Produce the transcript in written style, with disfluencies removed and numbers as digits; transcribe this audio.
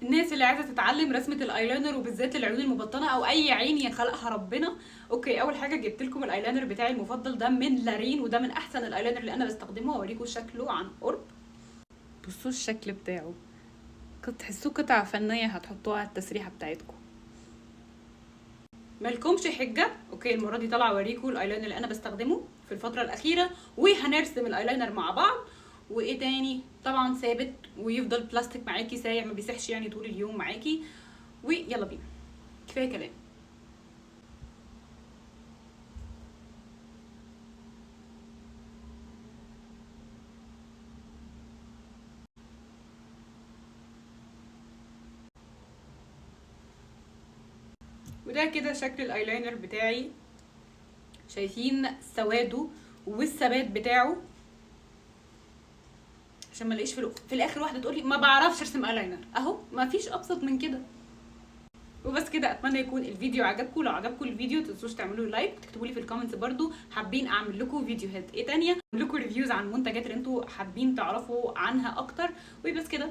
الناس اللي عايزه تتعلم رسمه الايلاينر وبالذات العيون المبطنه او اي عين يخلقها ربنا. اوكي، اول حاجه جبت لكم الايلاينر بتاعي المفضل ده من لارين، وده من احسن الايلاينر اللي انا بستخدمه. هوريكم شكله عن قرب. بصوا الشكل بتاعه، تحسوه قطعه فنيه هتحطوها على التسريحه بتاعتكم. مالكمش حجه. اوكي، المره دي طالعه اوريكم الايلاينر اللي انا بستخدمه في الفتره الاخيره، وهنرسم الايلاينر مع بعض. وايه تاني، طبعا ثابت ويفضل بلاستيك معاكي سايع ما بيسحش يعني طول اليوم معاكي. ويلا بينا، كفايه كلام. وده كده شكل الايلاينر بتاعي، شايفين سواده والثبات بتاعه، عشان ما الاقيش في الاخر واحده تقولي ما بعرفش ارسم ايلاينر. اهو ما فيش ابسط من كده. وبس كده، اتمنى يكون الفيديو عجبكم. لو عجبكم الفيديو متنسوش تعملوا لايك، تكتبوا لي في الكومنتس برضو حابين اعمل لكم فيديوهات ايه تانية، اعمل لكم ريفيوز عن منتجات اللي انتوا حابين تعرفوا عنها اكتر. وبس كده.